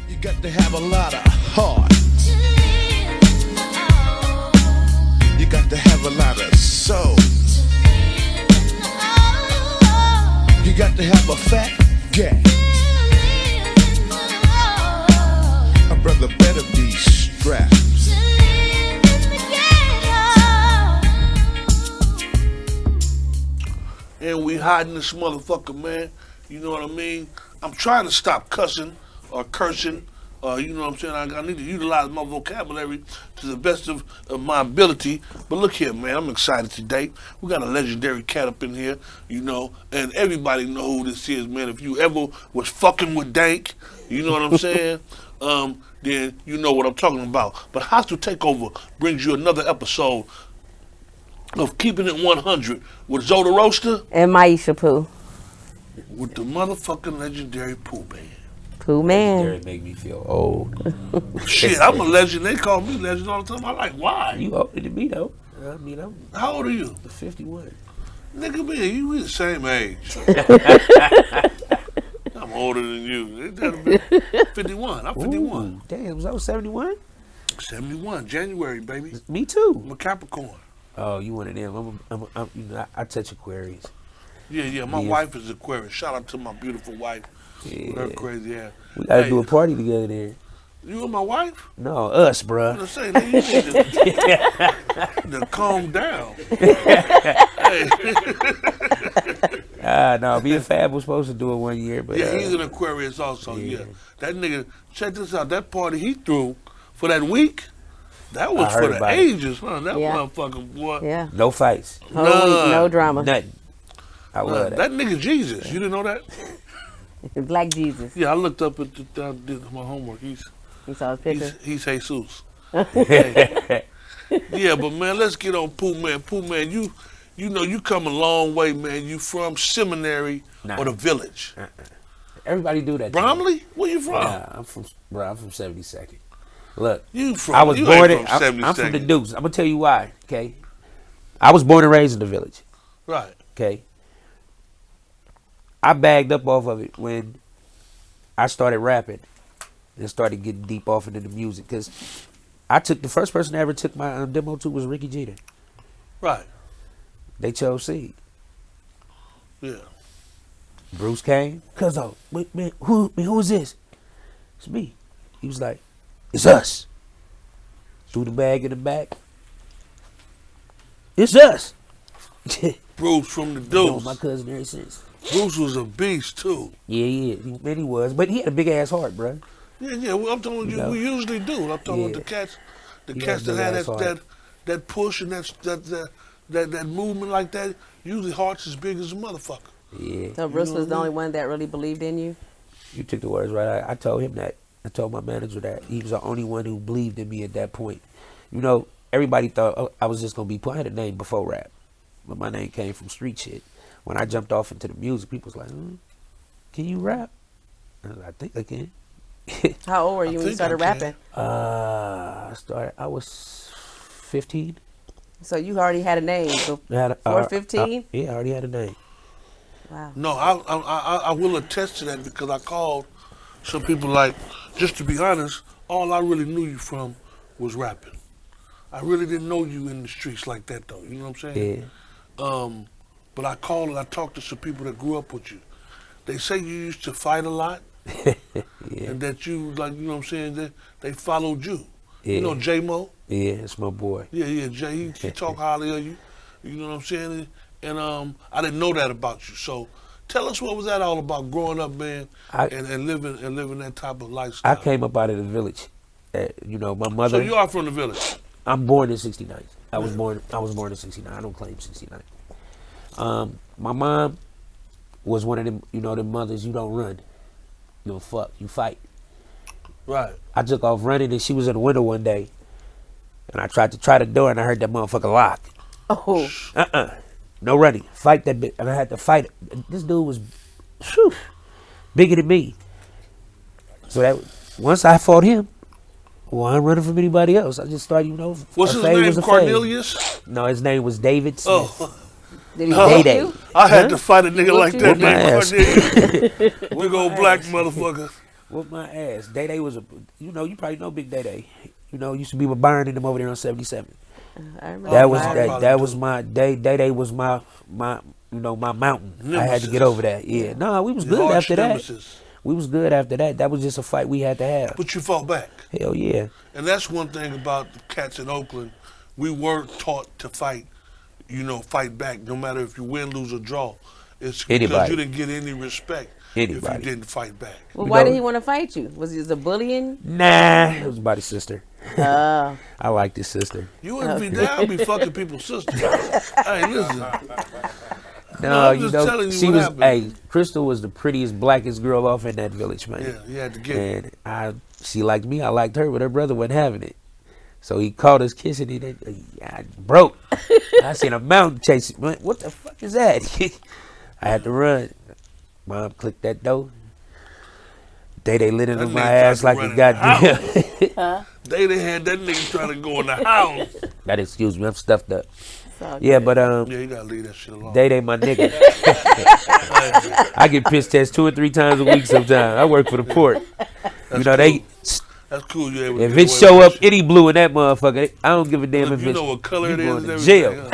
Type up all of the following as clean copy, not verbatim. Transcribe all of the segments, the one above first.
You got to have a lot of heart. You got to have a lot of soul. You got to have a fat gap. A brother better be strapped. And we hiding this motherfucker, man. You know what I mean? I'm trying to stop cussing or cursing. You know what I'm saying? I need to utilize my vocabulary to the best of my ability. But look here, man. I'm excited today. We got a legendary cat up in here, you know, and everybody know who this is, man. If you ever was fucking with Dank, you know what I'm saying? Then you know what I'm talking about. But Hostile Takeover brings you another episode of Keeping It 100 with Zoda Roasta and Myisha Pooh. With the motherfucking legendary Pooh-man. Pooh-man. Legendary make me feel old. Shit, I'm a legend. They call me legend all the time. I'm like, why? You older than me though. I mean, I'm How old are you? 51. Nigga, man, we the same age. I'm older than you. 51. I'm 51. Ooh, damn, was I 71? 71, January, baby. Me too. I'm a Capricorn. Oh, you one of them. I'm you know, I touch Aquarius. Yeah, my wife is Aquarius. Shout out to my beautiful wife. Yeah. With her crazy ass. We gotta do a party together there. You and my wife? No, us, I'm bruh. gonna say, you need to calm down. Hey. No, me and Fab was supposed to do it one year, but Yeah, he's an Aquarius also, yeah. That nigga, check this out, that party he threw for that week, that was for the ages, huh? That motherfucking boy. Yeah. no fights. Whole week, no drama. Nothing. I love That nigga Jesus, you didn't know that? Black Jesus. Yeah, I looked up at I did my homework. You saw his picture? He's Jesus. Hey. Yeah, but man, let's get on Pooh-man. Pooh-man, you know you come a long way, man. You from Seminary or the Village? Everybody do that. Bromley? Where you from? I'm from 72nd. Look, I was born in. I'm from the Dukes. I'm gonna tell you why. Okay, I was born and raised in the Village. Right. Okay. I bagged up off of it when I started rapping and started getting deep off into the music, because the first person I ever took my demo to was Ricky Jeter. Right. They chose Seed. Yeah. Bruce came. Cuzzo, wait, man, who is this? It's me. He was like, it's us. Threw the bag in the back. It's us. Bruce from the Been Deuce. with my cousin ever since. Bruce was a beast too. Yeah, he was. But he had a big ass heart, bro. Yeah. Well, I'm telling you, we usually do. I'm talking about the cats that had that push and that movement like that. Usually hearts as big as a motherfucker. Yeah. So Bruce was the only one that really believed in you? You took the words right. I told him that. I told my manager that. He was the only one who believed in me at that point. You know, everybody thought I was just gonna be Pooh. I had a name before rap, but my name came from street shit. When I jumped off into the music, people was like, can you rap? I think I can. How old were you when you started rapping? I was 15. So you already had a name before 15? Yeah, I already had a name. Wow. No, I will attest to that, because I called some people, like, just to be honest, all I really knew you from was rapping. I really didn't know you in the streets like that, though. You know what I'm saying? Yeah. But I called and I talked to some people that grew up with you. They say you used to fight a lot. Yeah. And that you, like, you know what I'm saying, that they followed you. Yeah. You know J-Mo? Yeah, it's my boy. Yeah, Jay, he talk highly of you. You know what I'm saying? And I didn't know that about you. So tell us, what was that all about, growing up, man, and living that type of lifestyle? I came up out of the Village. You know, my mother. So you are from the Village? I'm born in '69. I was born in '69. I don't claim '69. My mom was one of them, you know, them mothers, you don't run. You don't fuck, you fight. Right. I took off running and she was in the window one day and I tried to try the door and I heard that motherfucker lock. Oh. No running. Fight that bitch. And I had to fight it. This dude was bigger than me. So that once I fought him, well, I ain't running from anybody else. I just started, you know. What's his name? Cornelius? No, his name was David Smith. Oh. Did he fight you? I had to fight a nigga like that my named ass. Cornelius. Big old black motherfucker. Whoop my ass. Day Day was you probably know Big Day Day. Used to be with Byron and them over there on 77. I remember That was my Day Day was my my mountain. Nemesis. I had to get over that. Yeah. No, we was good after that. We was good after that. That was just a fight we had to have. But you fought back. Hell yeah. And that's one thing about the cats in Oakland. We were taught to fight, fight back, no matter if you win, lose, or draw. It's because you didn't get any respect if you didn't fight back. Well, why did he want to fight you? Was he a bullying? Nah, it was about his sister. I liked his sister. You wouldn't be down, I'd be fucking people's sisters. Hey, listen. No, I'm just telling you she what was. happened. Hey, Crystal was the prettiest, blackest girl off in that village, man. Yeah, you had to get it. And she liked me, I liked her, but her brother wasn't having it. So he caught us kissing, and I broke. I seen a mountain chasing. What the fuck is that? I had to run. Mom clicked that door. They lit into my ass like a goddamn. They had that nigga trying to go in the house. That excuse me, I'm stuffed up. Yeah, but Yeah, you gotta leave that shit alone. They my nigga. I get piss tests 2 or 3 times a week sometimes. I work for the port. That's they. That's cool. If it show up any blue in that motherfucker, I don't give a damn if you it's. know what color it going is. to jail.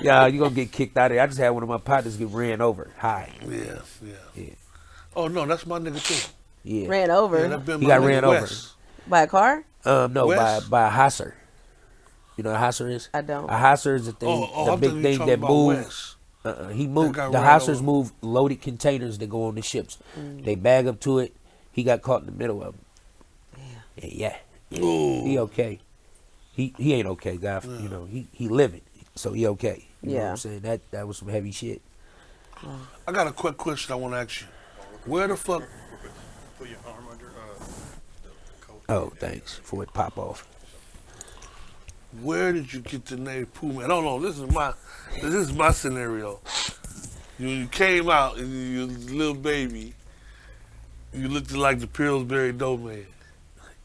Yeah, you gonna get kicked out of there. I just had one of my partners get ran over. High. Yeah. Oh no, that's my nigga too. Yeah. Ran over. Yeah, that been He my got nigga ran over. Wes. By a car? No, Wes? by a hosser. You know what a hosser is? I don't. A hosser is the thing, the I'm big thinking you thing talking that about moves. Wes. He moved. got The ran hossers over. move loaded containers that go on the ships. They bag up to it. He got caught in the middle of them. Yeah. Ooh. He okay. He ain't okay, guy. He living, so he okay. You know what Yeah. I'm saying? That was some heavy shit. I got a quick question I want to ask you. Where the fuck? Put your arm under the coat. Oh, thanks for it pop off. Where did you get the name Pooh-man? No, this is my scenario. You came out and you was a little baby. You looked like the Pillsbury Doughman.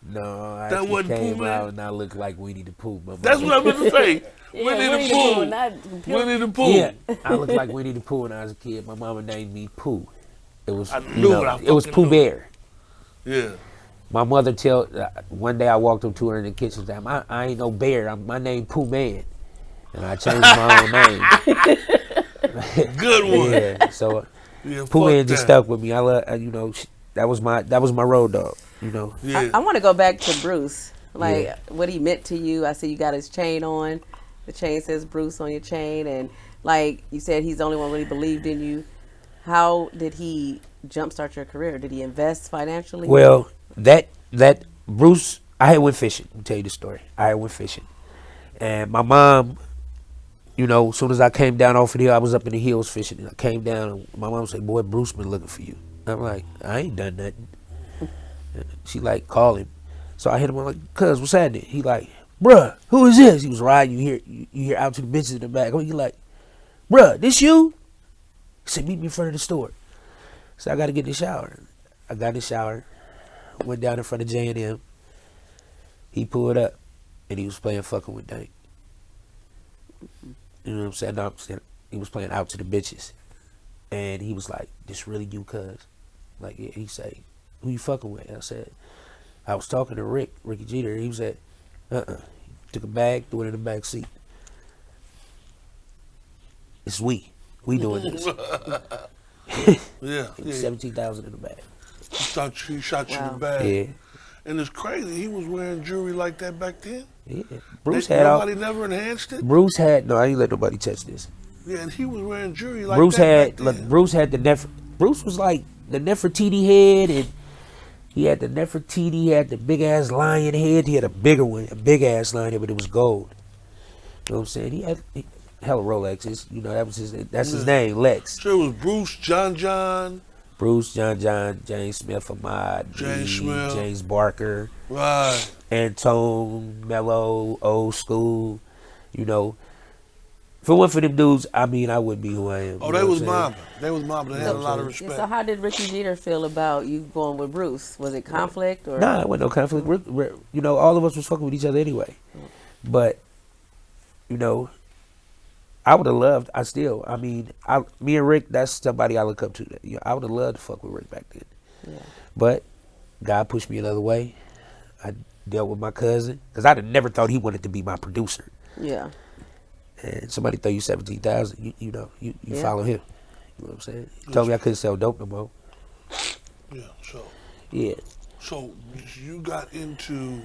No, I That actually wasn't came Pooh-man? out and I looked like Winnie the Pooh. But That's what I meant to say. Winnie the Pooh. not Winnie the Pooh. Yeah, I looked like Winnie the Pooh when I was a kid. My mama named me Pooh. It was, I knew it. I it was fucking Pooh knew. Bear. Yeah. My mother one day I walked up to her in the kitchen and said, I ain't no bear. My name Pooh-man. And I changed my own name. Good one. Yeah, so Yeah, Pooh-man fuck just that. stuck with me. I love, that was my road dog, Yeah. I want to go back to Bruce. Like, what he meant to you. I see you got his chain on. The chain says Bruce on your chain. And, like, you said he's the only one really believed in you. How did he jumpstart your career? Did he invest financially? Well, that Bruce, I had went fishing. Let me tell you the story. I had went fishing. And my mom, as soon as I came down off of the hill, I was up in the hills fishing. And I came down and my mom said, boy, Bruce been looking for you. I'm like, I ain't done nothing. She like, call him. So I hit him. I'm like, cuz, what's happening? He like, bruh, who is this? He was riding. You hear out to the bitches in the back. He like, bruh, this you? He said, meet me in front of the store. So I got to get in the shower. I got in the shower, went down in front of J&M. He pulled up, and he was playing fucking with Dank. You know what I'm saying? No, I'm saying he was playing out to the bitches. And he was like, this really you, cuz? Like, yeah. He said, who you fucking with? And I said, I was talking to Ricky Jeter. He said, took a bag, threw it in the back seat. It's we doing this. Yeah. 17,000 in the bag. He shot you in the Wow. back. Yeah. And it's crazy. He was wearing jewelry like that back then. Yeah. Bruce had nobody never enhanced it. Bruce had no. I ain't let nobody touch this. Yeah, and he was wearing jewelry like Bruce that had back look. then. Bruce had the Bruce was like the Nefertiti head, and he had the Nefertiti. He had the big ass lion head. He had a bigger one, a big ass lion head, but it was gold. You know what I'm saying? He had hella Rolexes. That was his. That's his name, Lex. Sure, it was Bruce, John. Bruce, John, James Smith, Ahmad, James Smith. James Barker, Right. Antone, Mello, Old School. If it wasn't for them dudes, I wouldn't be who I am. Oh, You they know was what I'm saying? mobbing. They was mobbing. They had a lot of Yeah, respect. so how did Ricky Jeter feel about you going with Bruce? Was it conflict or? Nah, it wasn't no conflict. All of us was fucking with each other anyway. But, I would have loved. Me and Rick, that's somebody I look up to. I would have loved to fuck with Rick back then. Yeah. But God pushed me another way. I dealt with my cousin because I'd have never thought he wanted to be my producer. Yeah. And somebody throw you 17,000, you know, you Yeah. follow him. You know what I'm saying? He told me I couldn't sell dope no more. Yeah. So. Yeah. So you got into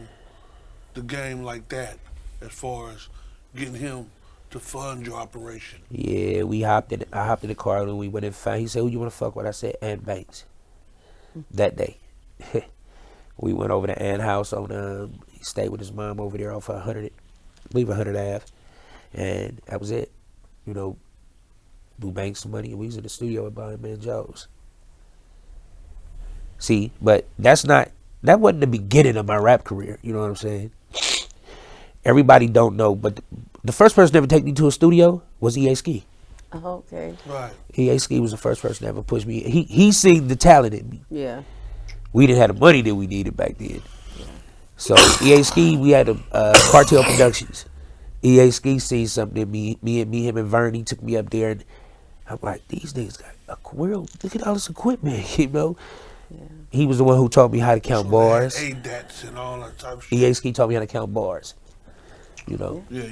the game like that, as far as getting him to fund your operation. Yeah, I hopped in the car and we went and found. He said, "Who you want to fuck with?" I said, "Ann Banks." That day, we went over to Ann house on. He stayed with his mom over there off 100, I believe 100 Ave, and that was it. You know, Boo banked some money and we was in the studio with Bobby Man Jones. See, but that wasn't the beginning of my rap career. You know what I'm saying? Everybody don't know, but the first person to ever take me to a studio was E.A. Ski. Oh, okay. Right. E.A. Ski was the first person to ever push me. He seen the talent in me. Yeah. We didn't have the money that we needed back then. So E.A. Ski, we had Cartel Productions. E.A. Ski seen something in me. Him and Vernie took me up there, and I'm like, these niggas got a world. Look at all this equipment, you know. Yeah. He was the one who taught me how to count bars. ADATs and all that type of shit. E.A. Ski taught me how to count bars. You know. Yeah.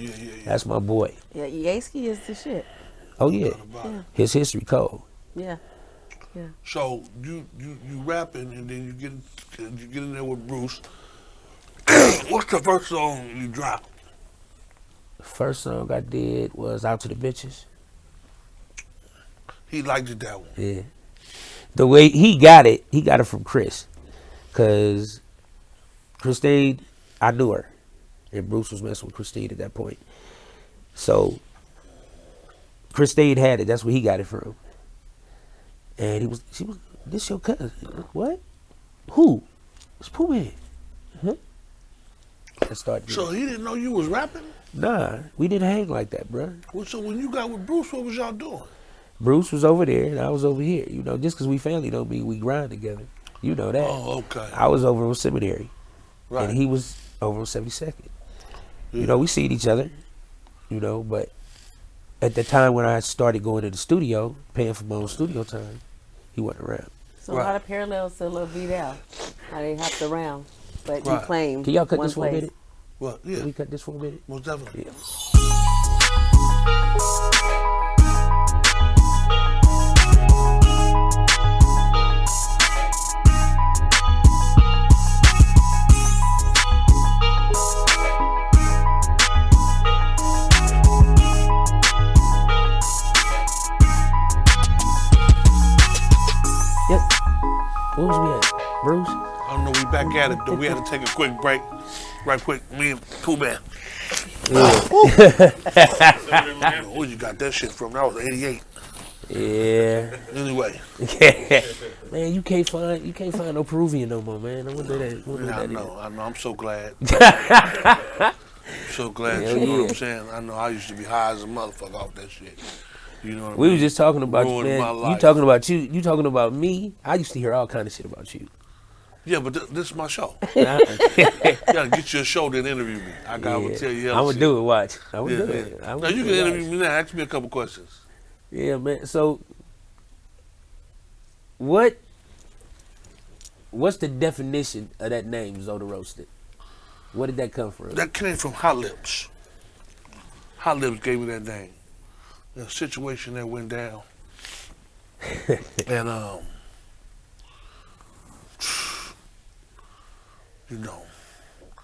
That's my boy. Yeah, Yaski is the shit. Oh yeah. Yeah. His history cold. Yeah. Yeah. So you rapping and then you get in there with Bruce. What's the first song you dropped? The first song I did was Out to the Bitches. He liked it that one. Yeah. The way he got it from Chris. Cause Christine, I knew her. And Bruce was messing with Christine at that point. So Christine had it. That's where he got it from. And she was, this your cousin? What? Who? It's Pooh-man. Huh? That started. So he didn't know you was rapping? Nah, we didn't hang like that, bruh. Well, so when you got with Bruce, what was y'all doing? Bruce was over there and I was over here. You know, just because we family don't mean we grind together. You know that. Oh, okay. I was over on Seminary. Right. And he was over on 72nd. Yeah. You know, we seen each other, you know, but at the time when I started going to the studio, paying for my own studio time, he wasn't around. So a lot of parallels to Lil Beatdown. How they hopped around, but you Right. claimed Can y'all cut one this for a place. minute? What? Yeah, Can we cut this for a minute? most definitely. Yeah. Yep. Where was we at? Bruce? I don't know, we back at it, though. We had to take a quick break. Right quick, me and Pooh-man. Where you got that shit from? That was 88. Yeah. Anyway. Man, you can't find no Peruvian no more, man. I wonder that. Yeah, I know. I'm so glad. So glad. Hell You know yeah. what I'm saying? I know I used to be high as a motherfucker off that shit. You know what I We mean? was just talking about you, Ruined my man. You life. talking about you. You talking about me. I used to hear all kind of shit about you. Yeah, but this is my show. Yeah. You gotta get you a show that interview me. I gotta tell you. I'm gonna do it. Watch. I'm gonna Yeah, do it. yeah. Now you can interview me now. Ask me a couple questions. Yeah, man. So, what's the definition of that name, Zoda Roasted? Where did that come from? That came from Hot Lips. Hot Lips gave me that name. The situation that went down. And you know.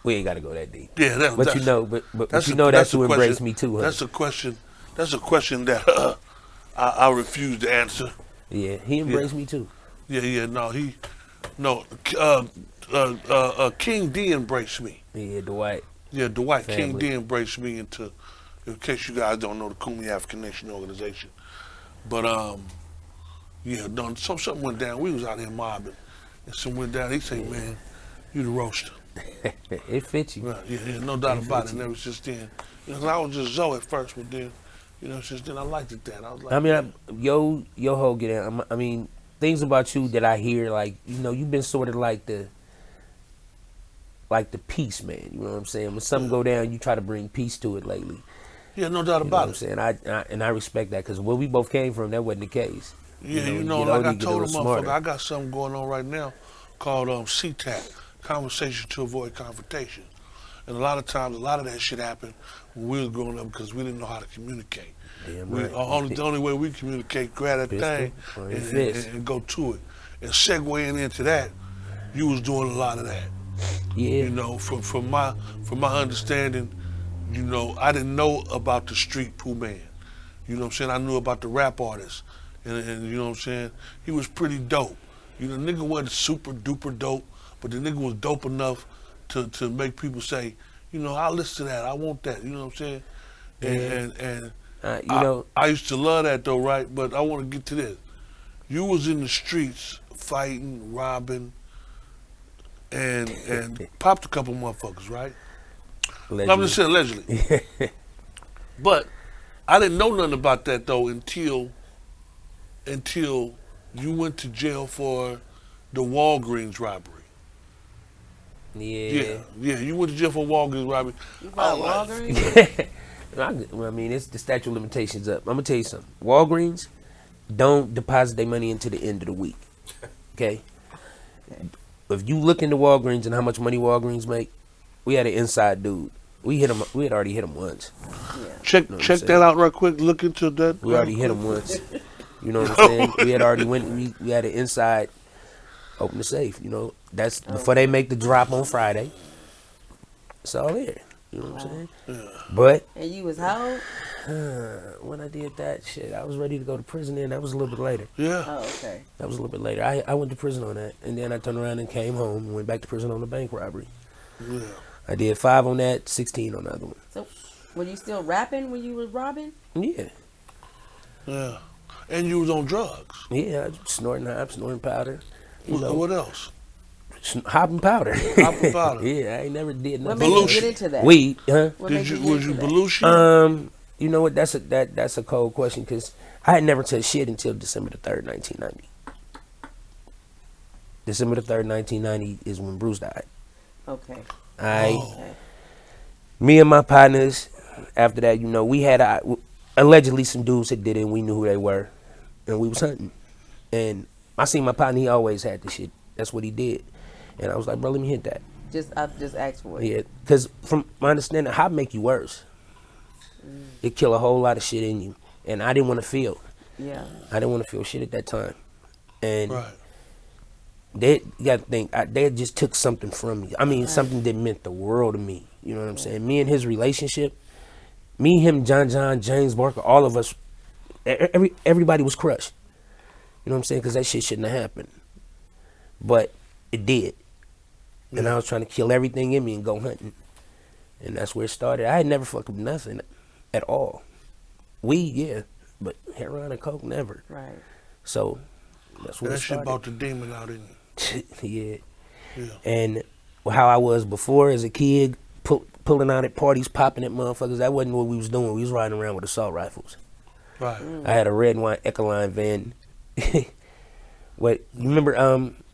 We ain't got to go that deep. Yeah, But you know, but you know that's who embraced me too, huh? That's a question. That's a question that I refuse to answer. Yeah, he embraced me too. Yeah. King D embraced me. Yeah, Dwight. Yeah, Dwight King Family. D embraced me into. In case you guys don't know, the Kumi African Nation organization. But yeah, no, something went down. We was out here mobbing, and something went down. He said, "Man, you the roaster." It fit you. Right, yeah, no doubt about it. And ever since then, you know, I was just Zoe at first, but then, you know, since then I liked it. That I was like, I mean, your whole get out. I mean, things about you that I hear, like, you know, you've been sort of like the peace man. You know what I'm saying? When something go down, you try to bring peace to it lately. yeah, no doubt You know what about I'm it. saying? I respect that because where we both came from, that wasn't the case. Yeah, you get know, older, like I you get a told little the motherfucker, smarter. I got something going on right now called CTAC, Conversation to Avoid Confrontation. And a lot of times, a lot of that shit happened when we was growing up because we didn't know how to communicate. Damn The right. only way we communicate, grab that Pistol thing or and, fist. and go to it. And segueing into that, you was doing a lot of that. Yeah. You know, from my understanding, you know, I didn't know about the street Pooh-man. You know what I'm saying? I knew about the rap artist. And you know what I'm saying? He was pretty dope. You know, the nigga wasn't super duper dope, but the nigga was dope enough to make people say, you know, I'll listen to that. I want that. You know what I'm saying? And You know, I used to love that though, right? But I want to get to this. You was in the streets fighting, robbing, and popped a couple motherfuckers, right? I'm just saying allegedly. But I didn't know nothing about that though until you went to jail for the Walgreens robbery. Yeah. Yeah, you went to jail for Walgreens robbery. You bought like- Walgreens? Well, I mean, it's the statute of limitations up. I'm gonna tell you something. Walgreens don't deposit their money into the end of the week. Okay. If you look into Walgreens and how much money Walgreens make, we had an inside dude. We hit him. We had already hit him once. Check I'm check saying? that out right quick. Look into that. We already hit him once. You know what I'm saying? We had already went. We had an inside. Open the safe. You know that's before they make the drop on Friday. It's all there. You know what I'm saying? But And you was how old? when I did that shit, I was ready to go to prison. And that was a little bit later. Yeah. Oh, okay. That was a little bit later. I went to prison on that, and then I turned around and came home and went back to prison on the bank robbery. Yeah. I did 5 on that, 16 on the other one. So, were you still rapping when you was robbing? Yeah, Yeah. And you was on drugs. yeah, snorting hop, snorting powder. You know, What else? hopping powder. Hopping powder. Yeah, I ain't never did What nothing. made you Belushi. get into that? Weed, huh? What made Was you get into that? Belushi? You know what? That's a cold question because I had never touched shit until December the 3rd, 1990. December the 3rd, 1990 is when Bruce died. Okay. Oh. Me and my partners, after that, you know, we had allegedly some dudes that did it, and we knew who they were, and we was hunting. And I seen my partner; he always had the shit. That's what he did, and I was like, bro, let me hit that. I just asked for it. Yeah, because from my understanding, how make you worse? It kill a whole lot of shit in you, and I didn't want to feel. Yeah. I didn't want to feel shit at that time, and Right. they you got to think they just took something from me. I mean, something that meant the world to me. You know what I'm saying? Me and his relationship, me, him, John, James Barker, all of us, everybody was crushed. You know what I'm saying? Because that shit shouldn't have happened, but it did. And I was trying to kill everything in me and go hunting, and that's where it started. I had never fucked with nothing at all. Weed, yeah, but heroin and coke, never. Right. So that's where That it shit started. brought the demon out in you. Yeah. Yeah. And how I was before as a kid, pulling out at parties, popping at motherfuckers, that wasn't what we was doing. We was riding around with assault rifles. Right. I had a red and white Ecoline van. What, you remember,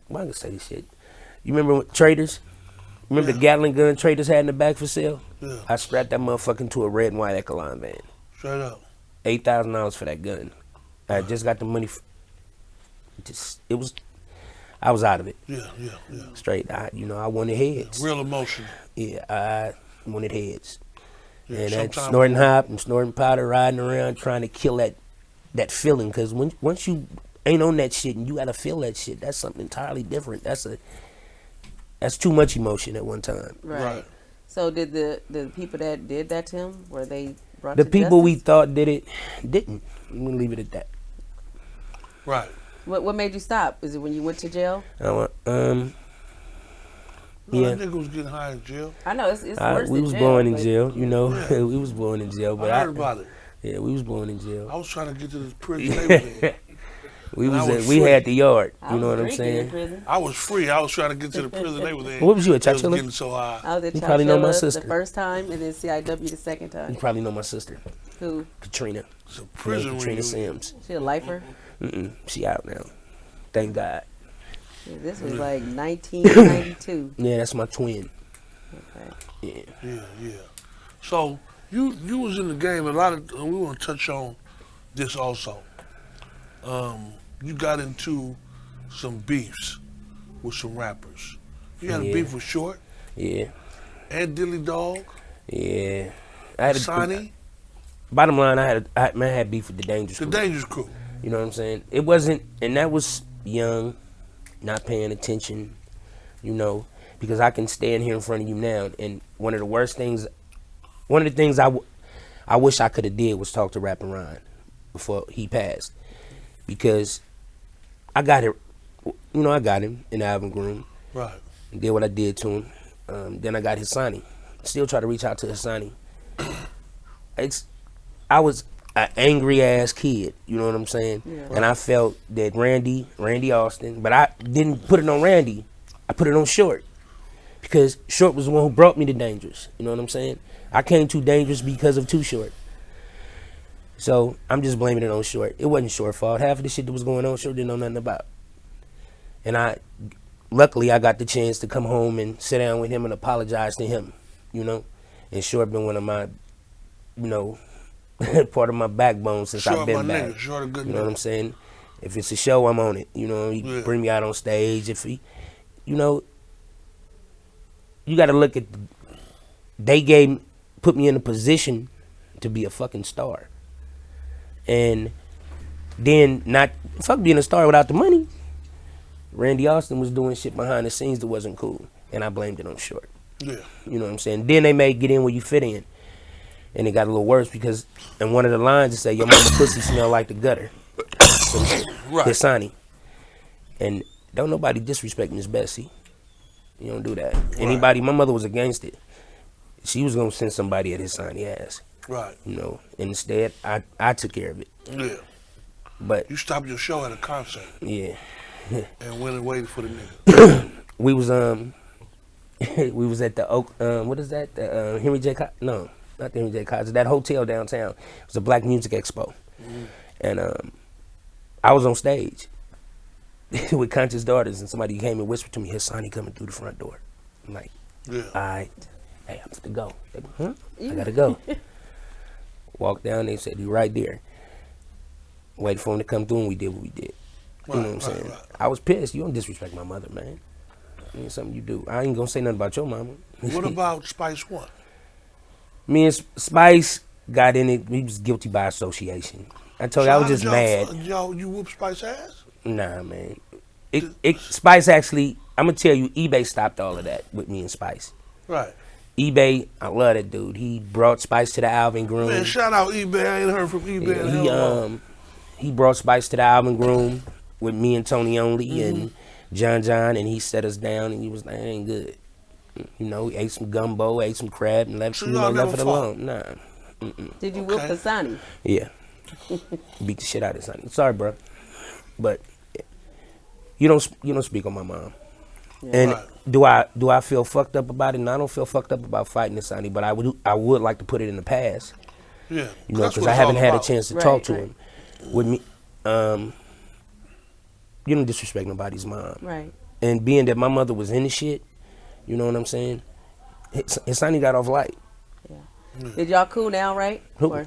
why I gonna say this shit? You remember what, Traders? Remember the Gatling gun Traders had in the back for sale? Yeah. I strapped that motherfucker into a red and white Ecoline van. Straight up. $8,000 for that gun. I just got the money. I was out of it. Yeah. Straight. I wanted heads. Real emotional. Yeah, I wanted heads. Yeah, And that sometimes- snorting hop and snorting powder, riding around trying to kill that feeling. Because once you ain't on that shit and you gotta feel that shit, that's something entirely different. That's too much emotion at one time. Right. Right. So did the people that did that to him, were they brought The to people we justice? thought did it didn't. I'm gonna leave it at that. Right. What made you stop? Is it when you went to jail? I went, No, Yeah. that nigga was getting high in jail. I know it's worse we than was jail. blowing in but- jail, you know. Yeah. We was blowing in jail, but I heard about it. Yeah, we was blowing in jail. I was trying to get to this prison neighborhood. We And I was was we free. had the yard. I You know was what I'm drinking in saying? prison. I was free. I was trying to get to the prison neighborhood. What was you, a It was Chachilla? getting so high. I was at You probably know my Chachilla sister. the first time, and then CIW the second You time. probably know my sister, Who? Katrina. It's a You know, prison Katrina reunion. Sims. She a lifer? She out now. Thank God. Yeah, this was like 1992. Yeah, that's my twin. Okay. Yeah. Yeah. So you was in the game. A lot of we want to touch on this also. You got into some beefs with some rappers. You had a Yeah. beef with Short Yeah, and Dilly Dog, yeah. I had Sonny, bottom line, I had beef with the Dangerous the Crew. Dangerous Crew. You know what I'm saying? It wasn't, and that was young, not paying attention, you know, because I can stand here in front of you now, and one of the things I wish I could have did was talk to Rappin' Ron before he passed, because I got it, you know, I got him in the album room, Right. and did what I did to him. Then I got Mhisani. Still try to reach out to Mhisani. I was an angry ass kid, you know what I'm saying? Yeah. And I felt that Randy Austin, but I didn't put it on Randy. I put it on Short, because Short was the one who brought me to Dangerous. You know what I'm saying? I came to Dangerous because of Too Short. So I'm just blaming it on Short. It wasn't Short's fault. Half of the shit that was going on, Short didn't know nothing about. And luckily I got the chance to come home and sit down with him and apologize to him, you know? And Short been one of my, you know, part of my backbone since Short I've been my back. nigga, Short a good You know what nigga. I'm saying? If it's a show, I'm on it. You know, he Yeah. bring me out on stage. If he, you know, you got to look at. Put me in a position to be a fucking star, and then not fuck being a star without the money. Randy Austin was doing shit behind the scenes that wasn't cool, and I blamed it on Short. Yeah. You know what I'm saying? Then they made Get In Where You Fit In. And it got a little worse because in one of the lines it said, your mama pussy smell like the gutter. So, Right. Mhisani. And don't nobody disrespect Miss Bessie. You don't do that. Anybody, my mother was against it. She was going to send somebody at Mhisani ass. Right. You know, instead, I took care of it. Yeah. But, You stopped your show at a concert yeah. and went and waited for the nigga. We was we was at the Oak, what is that? The Henry J. No, not the Henry J. College. That hotel downtown. It was a Black Music Expo, and I was on stage with Conscious Daughters, and somebody came and whispered to me, "Mhisani coming through the front door." I'm like, Yeah. "All right, hey, I'm to go." They go, huh? I gotta go. Walked down. They said, "You right there." Waited for him to come through, and we did what we did. You know what I'm saying? Right. I was pissed. You don't disrespect my mother, man. It's something you do. I ain't gonna say nothing about your mama. What about Spice One? Me and Spice got in it. We was guilty by association. I told you, I was just mad. You whoop Spice ass? Nah, man. Spice actually, I'm gonna tell you, eBay stopped all of that with me and Spice. Right. eBay, I love that dude. He brought Spice to the Alvin Groom. Man, shout out eBay. I ain't heard from eBay in hell long. He brought Spice to the Alvin Groom with me and Tony only and John, and he set us down and he was like, "That ain't good." You know, we ate some gumbo, ate some crab, and left, So you y'all know, left it never fought? alone. Nah. Did you whoop Okay. Mhisani? Yeah. Beat the shit out of Sonny. Sorry, bro. But you don't speak on my mom. And Right. do I feel fucked up about it? No, I don't feel fucked up about fighting Sonny, but I would like to put it in the past. Yeah. You know, That's because what I it's haven't all had a about. chance to Right, talk to right. him. With me, you don't disrespect nobody's mom. Right. And being that my mother was in the shit, you know what I'm saying? His Sonny got off light. Did y'all cool now, right? Who? Or-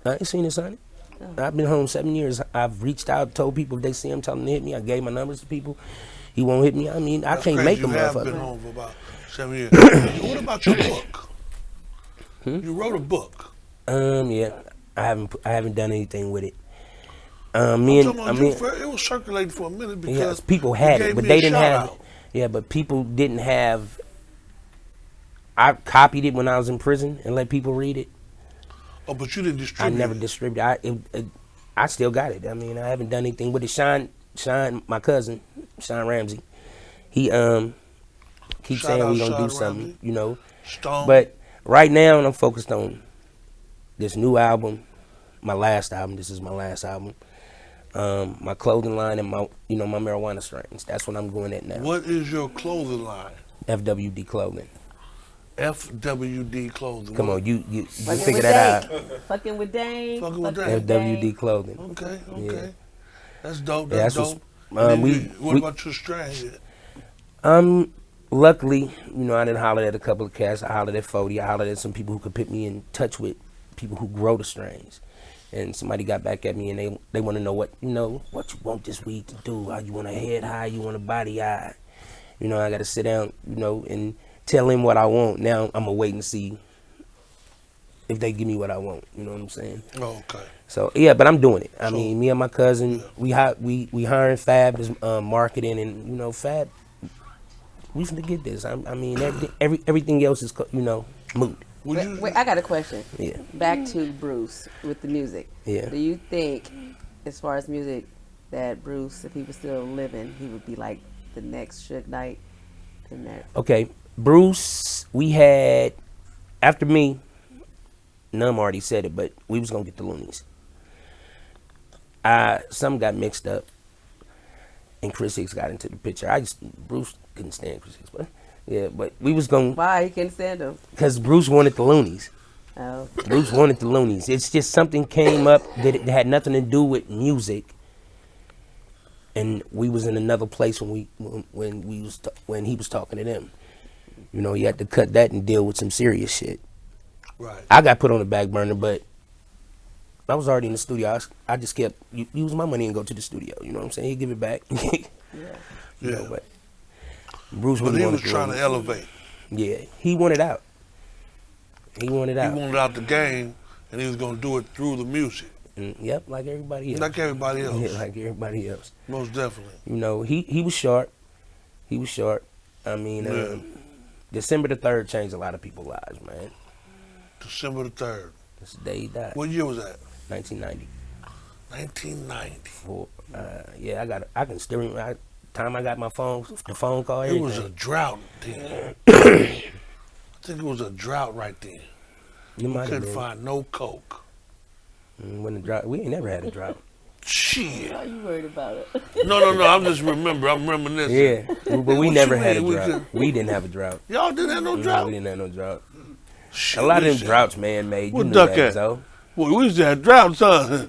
I ain't seen his Sonny. Oh. I've been home 7 years. I've reached out, told people if they see him, tell them to hit me. I gave my numbers to people. He won't hit me. I mean, I That's can't crazy. make a You have been motherfucker. home for about 7 years. What about your book? You wrote a book. Yeah, I haven't done anything with it. It It was circulating for a minute because people you had gave it, but me they a didn't shout have out. it. Yeah, but people didn't have. I copied it when I was in prison and let people read it. Oh, but you didn't I distribute never it. distributed. I still got it. I mean, I haven't done anything with it. Sean, my cousin, Sean Ramsey, he keeps Shout saying out we gonna do Sean something, Ramsey. you know. Stone. But right now, I'm focused on this new album, my last album. This is my last album. My clothing line and my marijuana strains. That's what I'm going at now. What is your clothing line? FWD clothing. FWD clothing. Come on, you Fucking figure with that out. Dane. Fucking with Dane. Fucking with Dane. FWD clothing. Okay. Yeah. That's dope. Yeah, That's that's dope. what's- What we- about your strain? Luckily, I didn't holler at a couple of cats. I hollered at 40. I hollered at some people who could put me in touch with people who grow the strains. And somebody got back at me and they want to know what you want this weed to do. How you want a head high, you want a body high. You know, I got to sit down, you know, and tell him what I want. Now I'm gonna wait and see if they give me what I want. You know what I'm saying? Oh, okay. So yeah, but I'm doing it. I mean, me and my cousin, we hiring Fab as marketing, and you know, Fab, we finna get this. I mean, everything else is moot. Wait, I got a question. Yeah. Back to Bruce with the music. Yeah. Do you think, as far as music, that Bruce, if he was still living, he would be like the next Suge Knight in that? Okay, Bruce, we had after me. Num already said it, but we was gonna get the Loonies. Some got mixed up, and Chris Hicks got into the picture. Bruce couldn't stand Chris Hicks, but yeah, but we was gonna. Why you couldn't stand him? Because Bruce wanted the Loonies. Oh. Bruce wanted the Loonies. It's just something came up that it had nothing to do with music, and we was in another place when he was talking to them. You know, he had to cut that and deal with some serious shit. Right. I got put on the back burner, but I was already in the studio. I just kept use my money and go to the studio. You know what I'm saying? He'd give it back. Yeah. You know, but Bruce But really he wanted was trying to elevate. Yeah, he wanted out. He wanted out. He wanted out the game, and he was going to do it through the music. Yep, like everybody else. Like everybody else. Yeah, like everybody else. Most definitely. You know, he was short. He was short. I mean, December the 3rd changed a lot of people's lives, man. December the 3rd. That's the day he died. What year was that? 1990. 1990. Yeah, I can still remember. Time I got the phone call. It Everything. was a drought then. I think it was a drought right then. You might have Couldn't been. find no Coke. When the drought, we ain't never had a drought. Shit. Are you worried about it? No. I'm just I'm reminiscing. Yeah, but we What never you had a mean? drought. We didn't have a drought. Y'all didn't have no No, drought? we didn't have no drought. Shit, A lot of we them used to- droughts, man, made. You What knew duck that, at? so. Well, we used to have droughts, huh?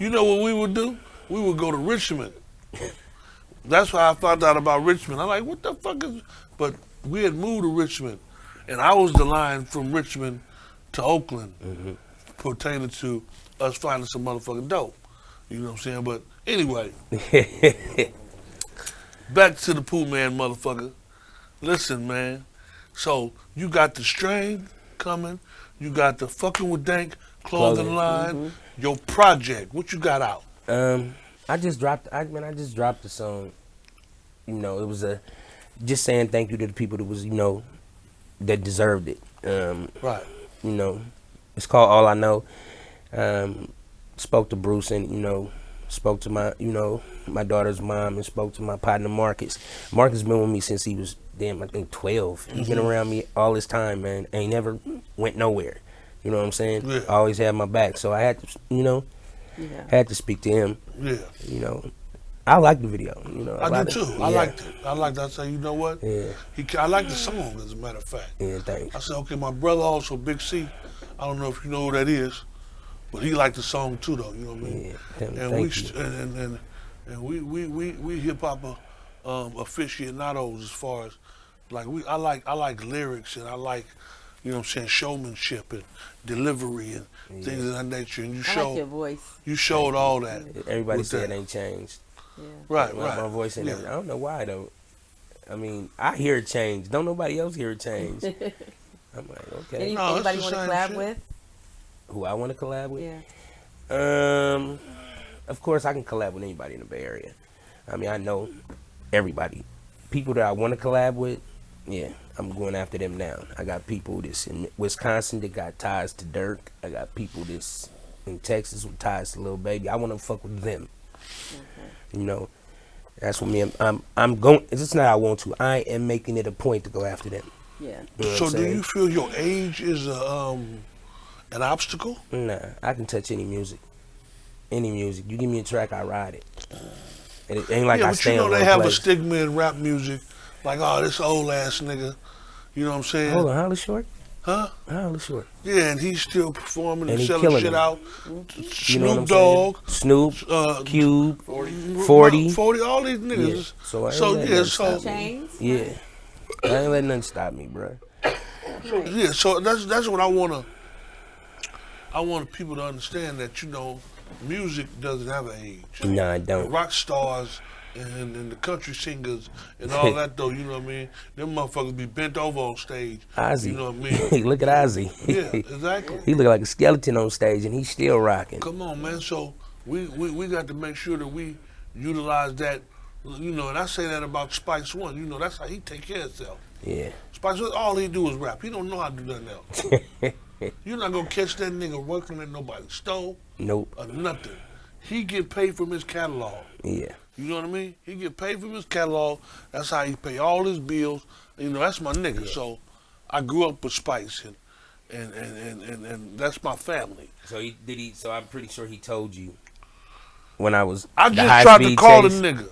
You know what we would do? We would go to Richmond. That's why I found out about Richmond. I'm like, what the fuck is... But we had moved to Richmond, and I was the line from Richmond to Oakland pertaining to us finding some motherfucking dope. You know what I'm saying? But anyway, back to the Pooh-man, motherfucker. Listen, man. So you got the strain coming. You got the fucking with Dank clothing line. Your project. What you got out? I just dropped the song. You know, it was just saying thank you to the people that was, that deserved it. Right. You know, it's called All I Know. Spoke to Bruce and, spoke to my, my daughter's mom and spoke to my partner Marcus. Marcus been with me since he was, I think 12. He's been around me all this time, man. Ain't never went nowhere. You know what I'm saying? Yeah. Always had my back. So I had to, had to speak to him. Yeah. I like the video. I do too. I liked it. I say, you know what? Yeah. I like the song, as a matter of fact. Yeah, thanks. I said, okay, my brother also, Big C. I don't know if you know who that is, but he liked the song too, though. You know what I mean? Yeah, and we hip hop aficionados as far as I like lyrics and I like, showmanship and delivery and things of that nature. And I like your voice. you showed all that. Everybody with said that. it ain't changed. Yeah. Right. My voice ain't I don't know why though. I mean, I hear it change. Don't nobody else hear it change. I'm like, okay. No, it's Anybody the want to same collab shit. with? Who I want to collab with? Yeah. Of course I can collab with anybody in the Bay Area. I mean, I know everybody. People that I want to collab with, yeah, I'm going after them now. I got people that's in Wisconsin that got ties to Dirk. I got people that's in Texas with ties to Lil Baby. I want to fuck with them. Okay. That's what me. I'm going. It's just not I want to. I am making it a point to go after them. Yeah. You know what So I'm do saying? you feel your age is an obstacle? Nah, I can touch any music. Any music. You give me a track, I ride it. And it ain't like Yeah, I but stay you know on they one have a place. stigma in rap music, like, oh, this old ass nigga. You know what I'm saying? Hold on, how old is Short? Huh? How old is Short? Yeah, and he's still performing and And he selling killing shit it. out. You know what I'm Snoop Dogg, saying? Snoop, Cube, 40. 40, all these niggas. Yeah. So I ain't So letting yeah, them so stop me. Chains? Yeah. I ain't letting nothing stop me, bro. yeah, so that's what I want people to understand that music doesn't have an age. Nah, I don't. Rock stars and the country singers and all that though, you know what I mean? Them motherfuckers be bent over on stage. Ozzy. You know what I mean? Look at Ozzy. Yeah, exactly. He look like a skeleton on stage, and he's still rocking. Come on, man. So we got to make sure that we utilize that, you know, and I say that about Spice One. You know, that's how he take care of himself. Yeah. Spice One, all he do is rap. He don't know how to do nothing else. You're not gonna catch that nigga working at nobody's stove. Nope. Or nothing. He get paid from his catalog. Yeah. You know what I mean? He get paid from his catalog. That's how he pay all his bills. You know, that's my nigga. Yeah. So I grew up with Spice, and that's my family. So So I'm pretty sure he told you when I was. I just tried to call the nigga.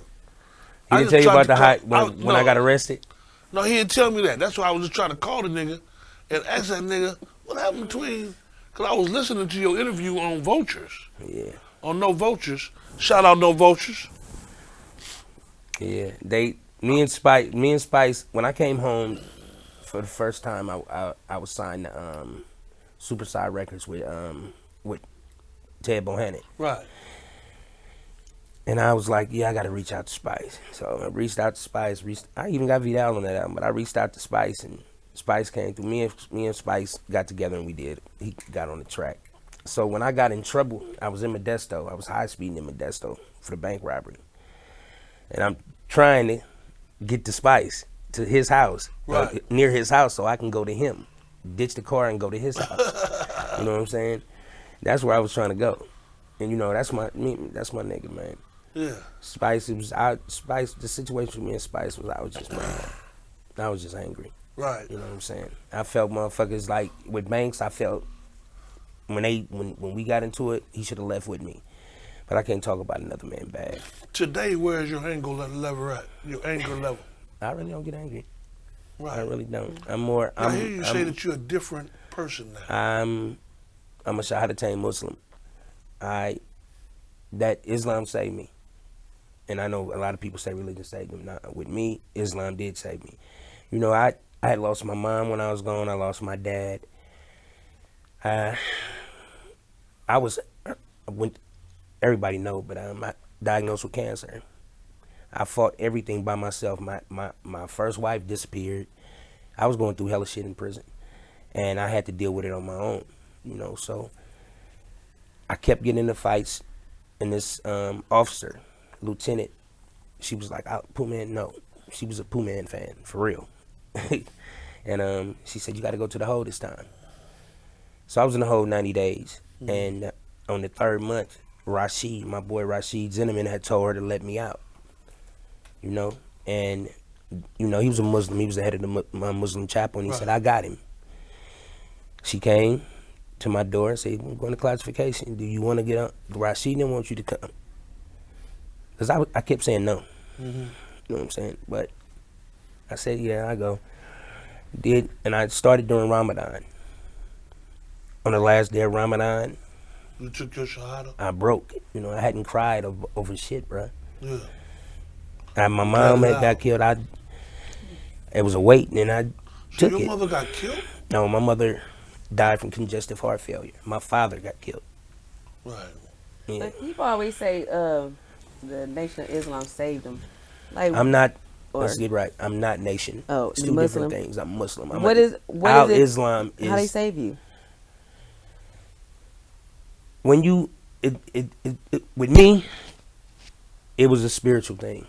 He didn't tell you about the when I got arrested. No, he didn't tell me that. That's why I was just trying to call the nigga and ask that nigga what happened between. Cause I was listening to your interview on Vultures. Yeah. On No Vultures. Shout out No Vultures. Yeah, me and Spice. When I came home for the first time, I was signed to Superside Records with Ted Bohannon. Right. And I was like, yeah, I got to reach out to Spice. So I reached out to Spice. I even got beatdown on that album, but I reached out to Spice, and Spice came through. Me and Spice got together, and we did. He got on the track. So when I got in trouble, I was in Modesto. I was high speeding in Modesto for the bank robbery. And I'm trying to get to Spice, to his house, right. Near his house, so I can go to him, ditch the car and go to his house. You know what I'm saying? That's where I was trying to go. And you know, that's my nigga, man. Yeah. Spice, the situation with me and Spice was, I was just mad. I was just angry. Right. You know what I'm saying? I felt motherfuckers like, with Banks, I felt when we got into it, he should have left with me. But I can't talk about another man bad. Today, where is your anger level at? Your anger level? I really don't get angry. Right. I really don't. I'm more. I hear you say that you're a different person now. I'm a Shahadatain Muslim. That Islam saved me. And I know a lot of people say religion saved them. Not with me, Islam did save me. You know, I had lost my mom when I was gone. I lost my dad. Everybody know, but I'm diagnosed with cancer. I fought everything by myself. My first wife disappeared. I was going through hella shit in prison, and I had to deal with it on my own. You know, so I kept getting into fights, and this officer, lieutenant, she was like, Pooh-man, no. She was a Pooh-man fan, for real. And she said, you got to go to the hole this time. So I was in the hole 90 days, and on the third month, Rashid, my boy Rashid Zinneman, had told her to let me out. You know, and you know, he was a Muslim. He was the head of my Muslim chapel, and he said, I got him. She came to my door and said, we're going to classification. Do you want to get up? Rashid didn't want you to come. Because I kept saying no. You know what I'm saying? But I said, yeah, I go. And I started during Ramadan. On the last day of Ramadan, you took your shahada? I broke. You know, I hadn't cried over shit, bro. Yeah. And my mom had got killed. It was a weight, and I took it. So your mother got killed? No, my mother died from congestive heart failure. My father got killed. Right. Yeah. But people always say the Nation of Islam saved them. Like, I'm not. Let's get right. I'm not nation. Oh, it's two different things. I'm Muslim. What is it? Islam is. How they save you? When you, with me, it was a spiritual thing.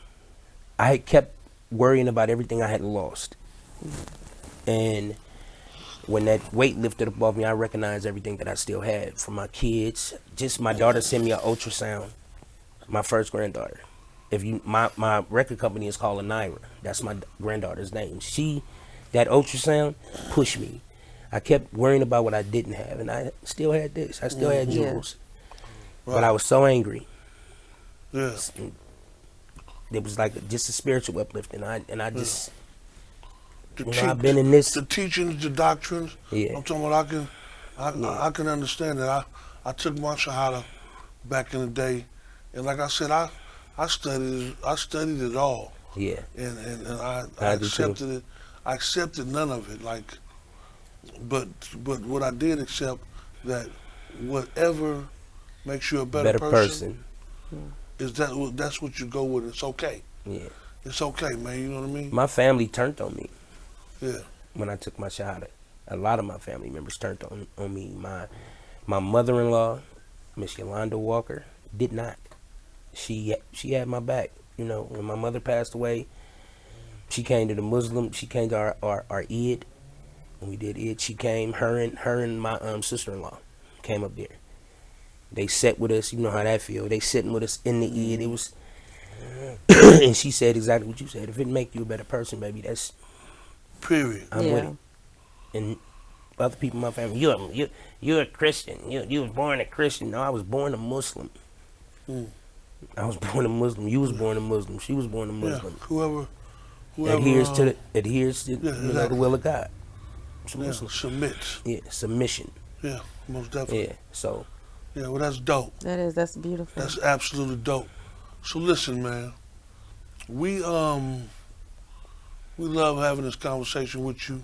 I had kept worrying about everything I had lost. And when that weight lifted above me, I recognized everything that I still had from my kids. Just my daughter sent me an ultrasound, my first granddaughter. My record company is called Naira. That's my granddaughter's name. That ultrasound pushed me. I kept worrying about what I didn't have, and I still had this. I still had jewels. Right. But I was so angry. Yeah. It was like just a spiritual uplifting. I just, I've been in this. The teachings, the doctrines. Yeah. I'm talking about I can understand that. I took my shahada back in the day, and like I said, I studied it all. Yeah. And I accepted it. I accepted none of it. Like, but what I did accept, that whatever makes you a better person that's what you go with. It's okay. Yeah. It's okay, man. You know what I mean? My family turned on me Yeah. when I took my shahada. A lot of my family members turned on me. My mother-in-law, Miss Yolanda Walker, did not. She had my back. You know, when my mother passed away, she came to the Muslim. She came to our Eid. When we did Eid, she came. Her and my sister-in-law came up there. They sat with us. You know how that feel. They sitting with us in the Eid. It was, and she said exactly what you said. If it make you a better person, baby, that's Period. I'm with it. And other people in my family, you're a Christian. You was born a Christian. No, I was born a Muslim. I was born a Muslim. You was born a Muslim. She was born a Muslim. Yeah. Whoever adheres to the will of God. Submits. Yeah, submission. Yeah, most definitely. Yeah, so. Yeah, well, that's dope. That's beautiful. That's absolutely dope. So listen, man, we love having this conversation with you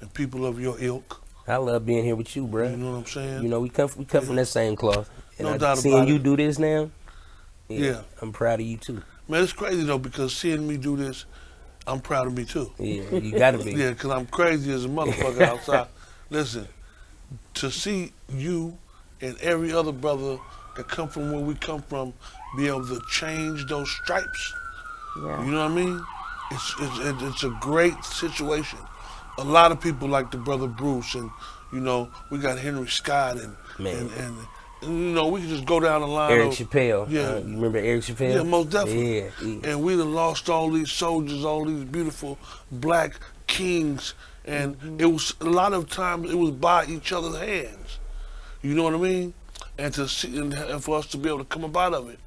and people of your ilk. I love being here with you, bro. You know what I'm saying? You know, we come from that same cloth. And No doubt seeing about you it. do this now, Yeah. I'm proud of you too. Man, it's crazy though, because seeing me do this, I'm proud of me too. Yeah, you gotta be. Yeah, because I'm crazy as a motherfucker outside. Listen, to see you and every other brother that come from where we come from be able to change those stripes, Yeah. you know what I mean? It's a great situation. A lot of people like the brother Bruce, and you know we got Henry Scott, and you know we can just go down the line. Eric Chappelle. Yeah. You remember Eric Chappelle? Yeah, most definitely. Yeah. And we done lost all these soldiers, all these beautiful black kings, and it was a lot of times it was by each other's hands. You know what I mean? And to see, and for us to be able to come up out of it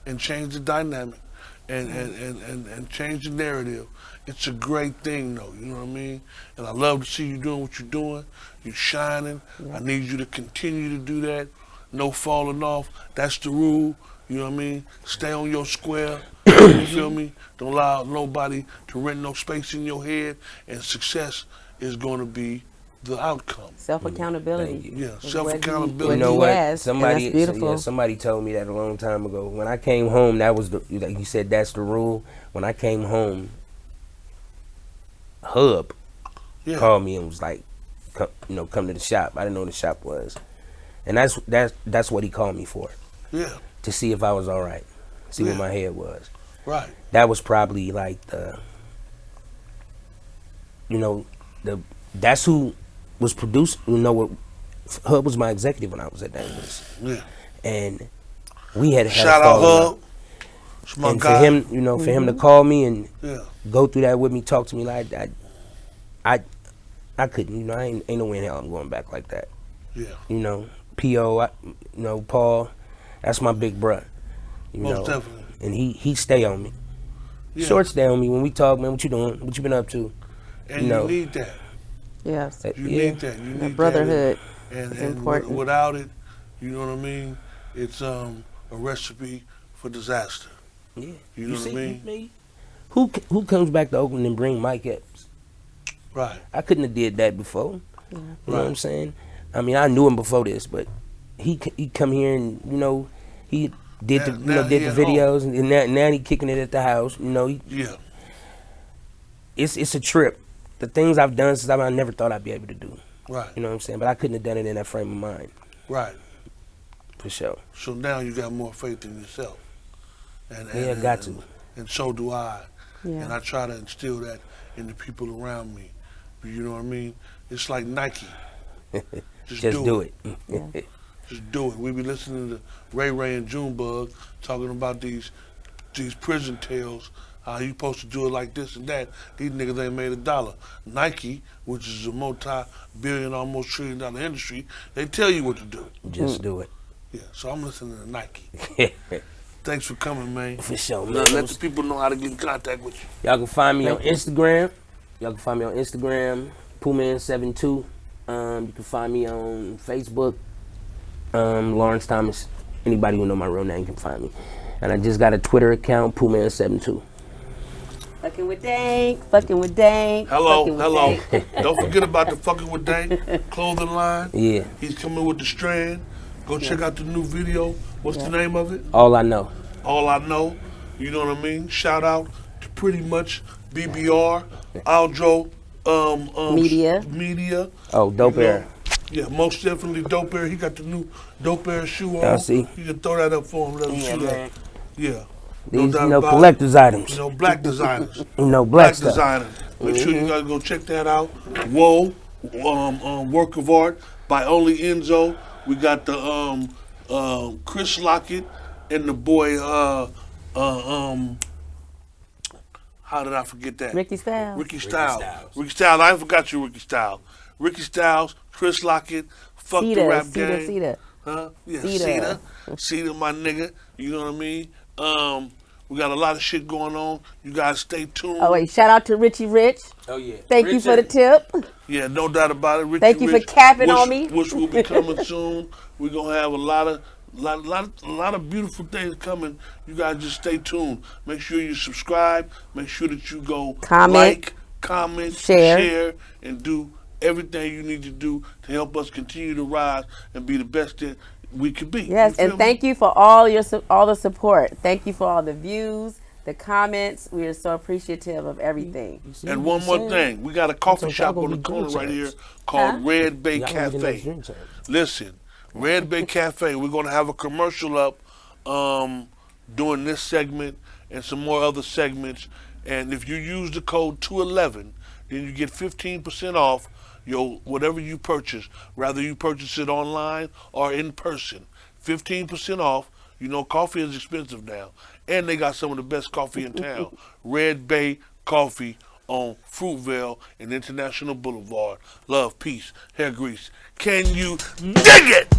and change the dynamic and change the narrative. It's a great thing though, you know what I mean? And I love to see you doing what you're doing. You're shining. I need you to continue to do that. No falling off. That's the rule. You know what I mean? Stay on your square. You feel me? Don't allow nobody to rent no space in your head. And success is going to be the outcome. Self-accountability. Yeah, self-accountability. You know what? That's beautiful. Somebody told me that a long time ago. When I came home, that was you said that's the rule. When I came home, Hub called me and was like, come to the shop. I didn't know what the shop was, and that's what he called me for. Yeah. To see if I was all right, see where my head was. Right. That was probably like that's who was produced. Hub was my executive when I was at Dangerous. Yeah. And we had shout out Hub. And for him, for him to call me and go through that with me, talk to me like that, I couldn't. I ain't no way in hell I'm going back like that. Yeah. P.O. Paul, that's my big bruh. Most definitely. And he stay on me. Yeah. Short stay on me when we talk, man. What you doing? What you been up to? And you need that. Yes. You need that. You need brotherhood. And important. Without it, you know what I mean? It's a recipe for disaster. Yeah. You know what I mean? Who comes back to Oakland and bring Mike Epps? Right. I couldn't have did that before. Yeah. You know what I'm saying? I mean, I knew him before this, but he come here and he did the videos and now he kicking it at the house. It's a trip. The things I've done since I never thought I'd be able to do. Right. You know what I'm saying? But I couldn't have done it in that frame of mind. Right. For sure. So now you got more faith in yourself. And got to. And so do I. Yeah. And I try to instill that in the people around me. You know what I mean? It's like Nike. Just do it. Yeah. Just do it. We be listening to Ray Ray and Junebug talking about these prison tales. How you supposed to do it like this and that. These niggas ain't made $1. Nike, which is a multi-billion, almost $1 trillion industry, they tell you what to do. Just do it. Yeah, so I'm listening to Nike. Thanks for coming, man. For sure, man. Let the people know how to get in contact with you. Y'all can find me on Instagram. Pooh-man72. You can find me on Facebook. Lawrence Thomas. Anybody who know my real name can find me. And I just got a Twitter account, Pooh-man72. Fucking with Dank. Hello. Don't forget about the Fucking with Dank clothing line. Yeah. He's coming with the strand. Go check out the new video. What's the name of it? All I Know. All I Know. You know what I mean? Shout out to pretty much BBR, Aljo, Media. Oh, Dope Air. Yeah, most definitely Dope Air. He got the new Dope Air shoe on. I see. You can throw that up for him. Let him see that. Yeah. These, doubt you know, about collector's it. items. You know, black designers. You know, black stuff. designers. Make sure you guys go check that out. Whoa, work of art by Only Enzo. We got the Chris Lockett and the boy how did I forget that? Ricky Styles. Ricky Styles. Ricky Styles. I forgot you, Ricky Styles. Ricky Styles, Chris Lockett, fuck the rap gang. Cedar. Huh? Yeah, Cedar. Cedar, my nigga. You know what I mean? We got a lot of shit going on. You guys stay tuned. Oh wait, shout out to Richie Rich. Oh yeah. Thank you for the tip. Yeah, no doubt about it. Richie Thank you for Rich, capping on me. Which will be coming soon. We're gonna have a lot of beautiful things coming. You guys just stay tuned. Make sure you subscribe. Make sure that you go Comment, share, and do everything you need to do to help us continue to rise and be the best that we could be. Yes, and thank you for all the support. Thank you for all the views, the comments. We are so appreciative of everything. And one more thing, we got a coffee shop on the corner right here called Red Bay Cafe. Listen, Red Bay Cafe, we're going to have a commercial up during this segment and some more other segments. And if you use the code 211, then you get 15% off your whatever you purchase, whether you purchase it online or in person. 15% off. You know, coffee is expensive now. And they got some of the best coffee in town. Red Bay Coffee on Fruitvale and International Boulevard. Love, peace, hair grease. Can you dig it?